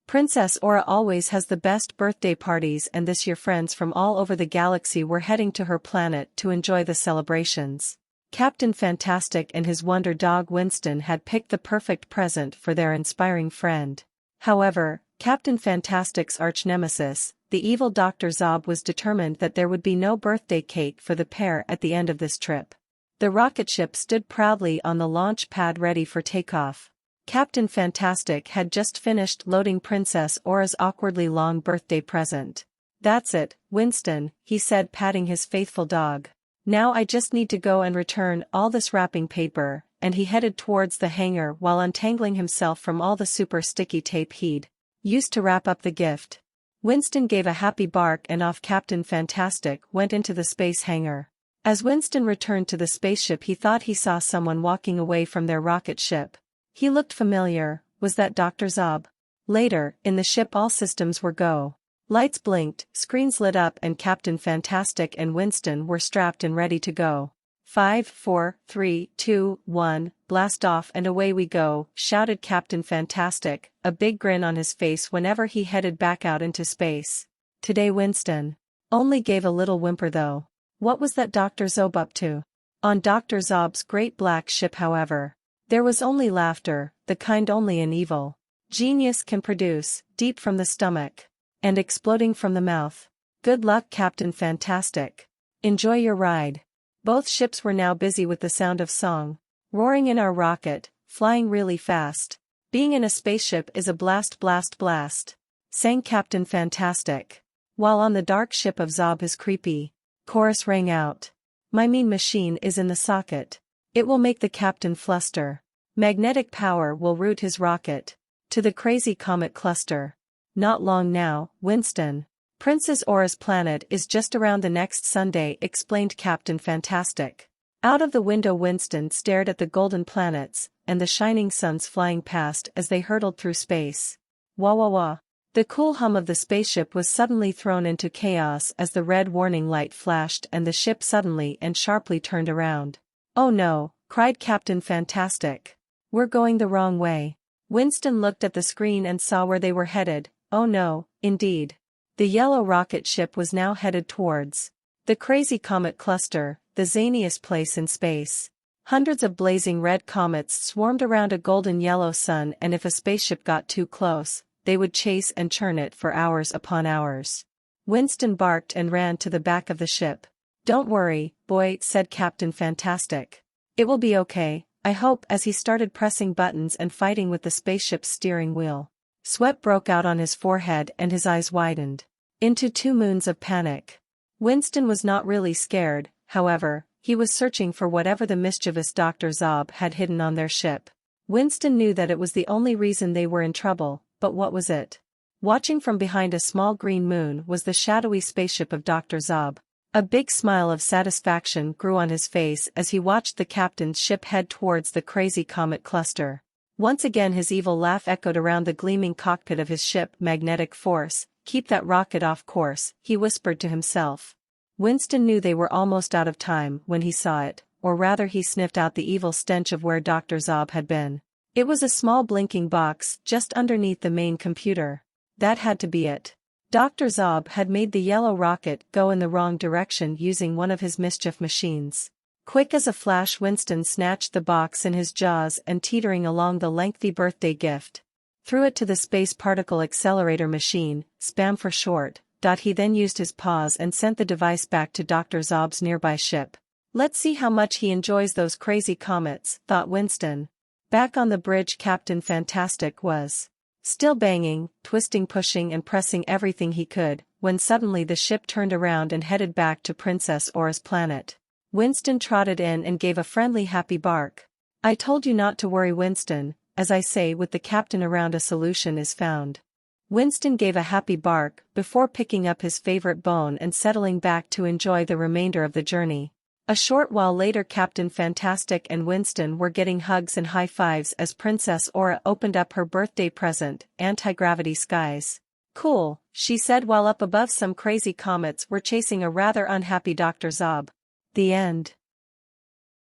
Princess Aura always has the best birthday parties, and this year friends from all over the galaxy were heading to her planet to enjoy the celebrations. Captain Fantastic and his wonder dog Winston had picked the perfect present for their inspiring friend. However, Captain Fantastic's arch-nemesis, the evil Dr. Zob, was determined that there would be no birthday cake for the pair at the end of this trip. The rocket ship stood proudly on the launch pad ready for takeoff. Captain Fantastic had just finished loading Princess Aura's awkwardly long birthday present. "That's it, Winston," he said, patting his faithful dog. "Now I just need to go and return all this wrapping paper," and he headed towards the hangar while untangling himself from all the super sticky tape he'd used to wrap up the gift. Winston gave a happy bark and off Captain Fantastic went into the space hangar. As Winston returned to the spaceship, he thought he saw someone walking away from their rocket ship. He looked familiar. Was that Dr. Zob? Later, in the ship, all systems were go. Lights blinked, screens lit up, and Captain Fantastic and Winston were strapped and ready to go. 5, 4, 3, 2, 1, blast off and away we go, shouted Captain Fantastic, a big grin on his face whenever he headed back out into space. Today Winston only gave a little whimper though. What was that Dr. Zob up to? On Dr. Zob's great black ship, however, there was only laughter, the kind only an evil genius can produce, deep from the stomach and exploding from the mouth. Good luck, Captain Fantastic. Enjoy your ride. Both ships were now busy with the sound of song. Roaring in our rocket, flying really fast. Being in a spaceship is a blast, blast, blast, sang Captain Fantastic. While on the dark ship of Zob his creepy chorus rang out. My mean machine is in the socket. It will make the captain fluster. Magnetic power will route his rocket to the crazy comet cluster. Not long now, Winston. Princess Aura's planet is just around the next Sunday, explained Captain Fantastic. Out of the window Winston stared at the golden planets and the shining suns flying past as they hurtled through space. Wah wah wah. The cool hum of the spaceship was suddenly thrown into chaos as the red warning light flashed and the ship suddenly and sharply turned around. Oh no, cried Captain Fantastic. We're going the wrong way. Winston looked at the screen and saw where they were headed. Oh no, indeed. The yellow rocket ship was now headed towards the crazy comet cluster, the zaniest place in space. Hundreds of blazing red comets swarmed around a golden yellow sun, and if a spaceship got too close, they would chase and churn it for hours upon hours. Winston barked and ran to the back of the ship. Don't worry, boy, said Captain Fantastic. It will be okay, I hope, as he started pressing buttons and fighting with the spaceship's steering wheel. Sweat broke out on his forehead and his eyes widened into 2 moons of panic. Winston was not really scared, however, he was searching for whatever the mischievous Dr. Zob had hidden on their ship. Winston knew that it was the only reason they were in trouble, but what was it? Watching from behind a small green moon was the shadowy spaceship of Dr. Zob. A big smile of satisfaction grew on his face as he watched the captain's ship head towards the crazy comet cluster. Once again his evil laugh echoed around the gleaming cockpit of his ship. Magnetic force, keep that rocket off course, he whispered to himself. Winston knew they were almost out of time when he saw it, or rather he sniffed out the evil stench of where Dr. Zob had been. It was a small blinking box just underneath the main computer. That had to be it. Dr. Zob had made the yellow rocket go in the wrong direction using one of his mischief machines. Quick as a flash Winston snatched the box in his jaws and, teetering along the lengthy birthday gift, threw it to the Space Particle Accelerator machine, SPAM for short. He then used his paws and sent the device back to Dr. Zob's nearby ship. Let's see how much he enjoys those crazy comets, thought Winston. Back on the bridge Captain Fantastic was still banging, twisting, pushing and pressing everything he could, when suddenly the ship turned around and headed back to Princess Aura's planet. Winston trotted in and gave a friendly happy bark. I told you not to worry, Winston, as I say, with the captain around a solution is found. Winston gave a happy bark before picking up his favorite bone and settling back to enjoy the remainder of the journey. A short while later Captain Fantastic and Winston were getting hugs and high fives as Princess Aura opened up her birthday present, anti-gravity skies. Cool, she said while up above some crazy comets were chasing a rather unhappy Dr. Zob. The end.